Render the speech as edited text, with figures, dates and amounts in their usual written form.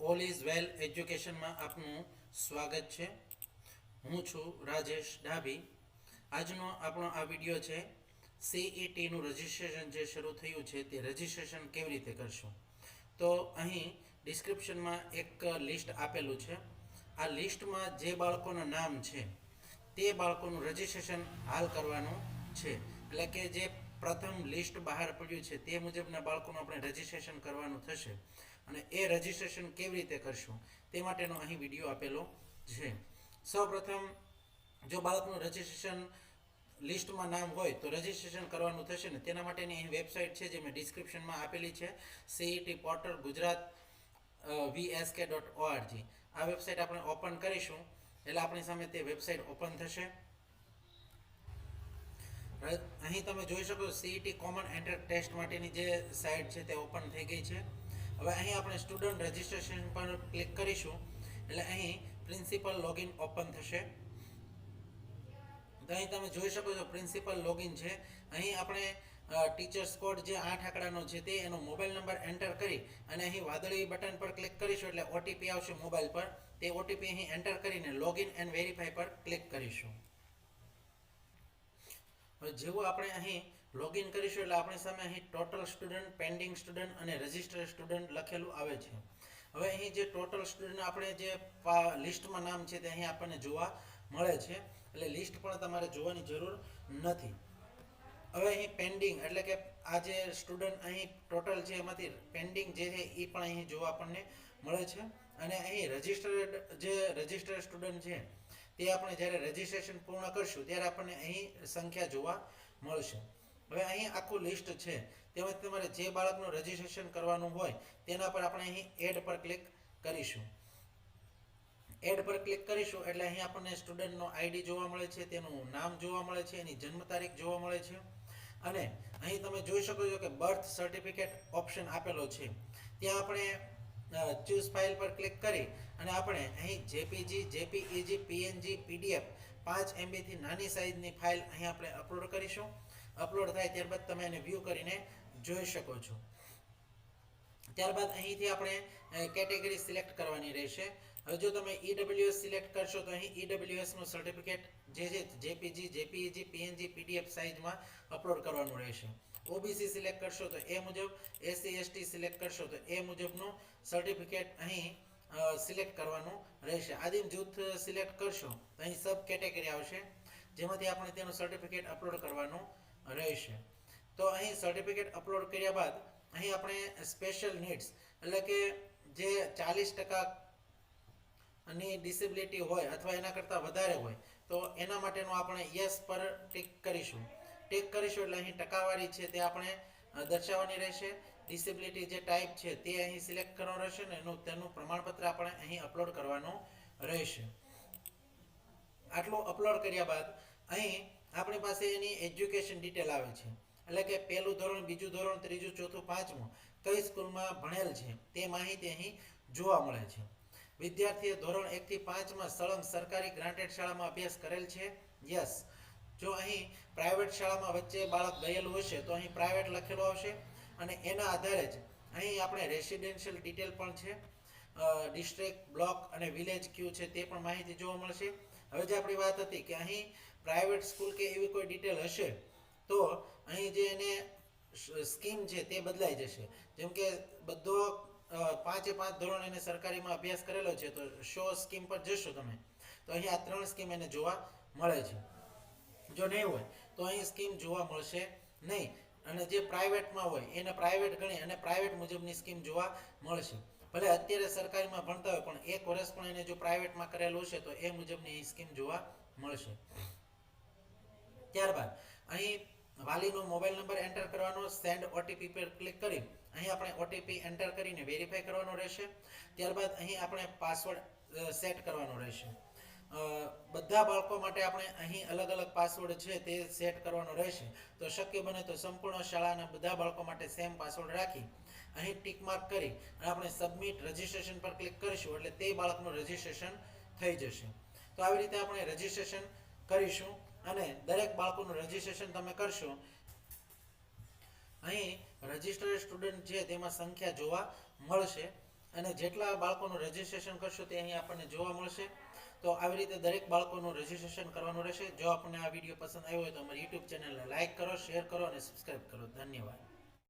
All is well એજ્યુકેશનમાં આપનું સ્વાગત છે. હું છું રાજેશ ડાભી. આજનો આપણો આ વિડીયો છે સીઈટીનું રજિસ્ટ્રેશન જે શરૂ થયું છે તે રજિસ્ટ્રેશન કેવી રીતે કરશું. તો અહીં ડિસ્ક્રિપ્શનમાં એક લિસ્ટ આપેલું છે. આ લિસ્ટમાં જે બાળકોના નામ છે તે બાળકોનું રજિસ્ટ્રેશન હાલ કરવાનું છે. એટલે કે જે પ્રથમ લિસ્ટ બહાર પડ્યું છે તે મુજબના બાળકોનું આપણે રજિસ્ટ્રેશન કરવાનું થશે. અને એ રજિસ્ટ્રેશન કેવી રીતે કરશું તે માટેનો અહીં વિડીયો આપેલો છે. સૌપ્રથમ જો બાળકનું રજિસ્ટ્રેશન લિસ્ટમાં નામ હોય તો રજિસ્ટ્રેશન કરવાનું થશે ને તેના માટેની અહીં વેબસાઇટ છે જે મેં ડિસ્ક્રિપ્શનમાં આપેલી છે, સીઈટી પોર્ટલ ગુજરાત VSK.org. આ વેબસાઇટ આપણે ઓપન કરીશું એટલે આપણી સામે તે વેબસાઇટ ઓપન થશે. અહીં તમે જોઈ શકો સીઈટી કોમન એન્ટ્રન્સ ટેસ્ટ માટેની જે સાઇટ છે તે ઓપન થઈ ગઈ છે. હવે અહીં આપણે સ્ટુડન્ટ રજિસ્ટ્રેશન પર ક્લિક કરીશું એટલે અહીં પ્રિન્સિપલ લોગિન ઓપન થશે. તો અહીં તમે જોઈ શકો છો પ્રિન્સિપલ લોગિન છે. અહીં આપણે ટીચર્સ કોડ જે 8 આંકડાનો છે તે એનો મોબાઈલ નંબર એન્ટર કરી અને અહીં વાદળી બટન પર ક્લિક કરીશું એટલે ઓટીપી આવશે મોબાઈલ પર. તે ઓટીપી અહીં એન્ટર કરીને લોગિન એન્ડ વેરીફાઈ પર ક્લિક કરીશું. જેવું આપણે અહીં લોગિન કરીશું એટલે આપણી સામે અહીં ટોટલ સ્ટુડન્ટ, પેન્ડિંગ સ્ટુડન્ટ અને રજિસ્ટર્ડ સ્ટુડન્ટ લખેલું આવે છે. હવે અહીં જે ટોટલ સ્ટુડન્ટ આપણે જે લિસ્ટમાં નામ છે તે અહીં આપણને જોવા મળે છે એટલે લિસ્ટ પણ તમારે જોવાની જરૂર નથી. હવે અહીં પેન્ડિંગ એટલે કે આ જે સ્ટુડન્ટ અહીં ટોટલ છે એમાંથી પેન્ડિંગ જે છે એ પણ અહીં જોવા આપણને મળે છે. અને અહીં રજિસ્ટર્ડ સ્ટુડન્ટ છે તે આપણે જ્યારે રજિસ્ટ્રેશન પૂર્ણ કરશું ત્યારે આપણને અહીં સંખ્યા જોવા મળશે. હવે અહીં આખું લિસ્ટ છે તેમાં તમારે જે બાળકનું રજિસ્ટ્રેશન કરવાનું હોય તેના પર આપણે અહીં એડ પર ક્લિક કરીશું. એડ પર ક્લિક કરીશું એટલે અહીં આપણને સ્ટુડન્ટનો આઈડી જોવા મળે છે, તેનું નામ જોવા મળે છે, એની જન્મ તારીખ જોવા મળે છે. અને અહીં તમે જોઈ શકો છો કે બર્થ સર્ટિફિકેટ ઓપ્શન આપેલો છે. ત્યાં આપણે ચૂઝ ફાઇલ પર ક્લિક કરી અને આપણે અહીં JPG, JPEG, PNG, PDF 5 MB થી નાની સાઇઝની ફાઇલ અહીં આપણે અપલોડ કરીશું. અપલોડ થાય ત્યારબાદ તમે એને વ્યૂ કરીને જોઈ શકો છો. ત્યારબાદ અહીંથી આપણે કેટેગરી સિલેક્ટ કરવાની રહેશે. હવે જો તમે ઈડબ્લ્યુએસ સિલેક્ટ કરશો તો અહીં ઈડબ્લ્યુએસનું સર્ટિફિકેટ જે છે જેપીજી, જેપીઈજી, પીએનજી, પીડીએફ સાઇઝમાં અપલોડ કરવાનું રહેશે. ઓબીસી સિલેક્ટ કરશો તો એ મુજબ, એસસી એસટી સિલેક્ટ કરશો તો એ મુજબનું સર્ટિફિકેટ અહીં સિલેક્ટ કરવાનું રહેશે. આદિમ જૂથ સિલેક્ટ કરશો તો અહીં સબ કેટેગરી આવશે જેમાંથી આપણે તેનું સર્ટિફિકેટ અપલોડ કરવાનું રહેશે. તો અહીં સર્ટિફિકેટ અપલોડ કર્યા બાદ અહીં આપણે સ્પેશિયલ નીડ્સ એટલે કે જે 40% ની ડિસેબિલિટી હોય અથવા એના કરતાં વધારે હોય તો એના માટેનું આપણે યસ પર ટિક કરીશું. ટિક કરીશું એટલે અહીં ટકાવારી છે તે આપણે દર્શાવવાની રહેશે. ડિસેબિલિટી જે ટાઈપ છે તે અહીં સિલેક્ટ કરવાનું રહેશે ને તેનું પ્રમાણપત્ર આપણે અહીં અપલોડ કરવાનું રહેશે. આટલું અપલોડ કર્યા બાદ અહીં આપણી પાસે એની એજ્યુકેશન ડિટેલ આવે છે એટલે કે પહેલું ધોરણ, બીજું ધોરણ, ત્રીજું, ચોથું, પાંચમું કઈ સ્કૂલમાં ભણેલ છે તે માહિતી અહીં જોવા મળે છે. વિદ્યાર્થીએ ધોરણ 1 થી 5 માં સળંગ સરકારી ગ્રાન્ટેડ શાળામાં અભ્યાસ કરેલ છે? યસ. જો અહીં પ્રાઇવેટ શાળામાં વચ્ચે બાળક ગયેલું હશે તો અહીં પ્રાઇવેટ લખેલું આવશે અને એના આધારે જ અહીં આપણે રેસિડેન્શિયલ ડિટેલ પણ છે, ડિસ્ટ્રિક્ટ, બ્લોક અને વિલેજ કયું છે તે પણ માહિતી જોવા મળશે. હવે જે આપણી વાત હતી કે અહીં પ્રાઇવેટ સ્કૂલ કે એવી કોઈ ડિટેલ હશે તો અહીં જે એને સ્કીમ છે તે બદલાઈ જશે. જેમ કે બધો 5 ધોરણ એને સરકારીમાં અભ્યાસ કરેલો છે તો શો સ્કીમ પર જશો તમે તો અહીં આ 3 સ્કીમ એને જોવા મળે છે. જો નહીં હોય તો અહીં સ્કીમ જોવા મળશે નહીં અને જે પ્રાઇવેટમાં હોય એને પ્રાઇવેટ ગણી અને પ્રાઇવેટ મુજબની સ્કીમ જોવા મળશે. ભલે અત્યારે સરકારીમાં ભણતા હોય પણ 1 વર્ષ પણ એને જો પ્રાઇવેટમાં કરેલું હશે તો એ મુજબની સ્કીમ જોવા મળશે. ત્યારબાદ અહીં વાલીનો મોબાઈલ નંબર એન્ટર કરવાનો, સેન્ડ ઓટીપી પર ક્લિક કરી અહીં આપણે ઓટીપી એન્ટર કરીને વેરીફાઈ કરવાનો રહેશે. ત્યારબાદ અહીં આપણે પાસવર્ડ સેટ કરવાનો રહેશે. બધા બાળકો માટે આપણે અહીં અલગ અલગ પાસવર્ડ છે તે સેટ કરવાનો રહેશે. તો શક્ય બને તો સંપૂર્ણ શાળાના બધા બાળકો માટે સેમ પાસવર્ડ રાખી અહીં ટિક માર્ક કરી અને આપણે સબમિટ રજિસ્ટ્રેશન પર ક્લિક કરીશું એટલે તે બાળકનું રજિસ્ટ્રેશન થઈ જશે. તો આવી રીતે આપણે રજિસ્ટ્રેશન કરીશું અને દરેક બાળકોનું રજિસ્ટ્રેશન તમે કરશો. અહીં રજિસ્ટર્ડ સ્ટુડન્ટ છે તેમાં સંખ્યા જોવા મળશે અને જેટલા બાળકોનું રજિસ્ટ્રેશન કરશો તે અહીં આપણને જોવા મળશે. તો આવી રીતે દરેક બાળકોનું રજિસ્ટ્રેશન કરવાનું રહેશે. જો આપણને આ વિડીયો પસંદ આવ્યો હોય તો અમારી યુટ્યુબ ચેનલને લાઇક કરો, શેર કરો અને સબસ્ક્રાઈબ કરો. ધન્યવાદ.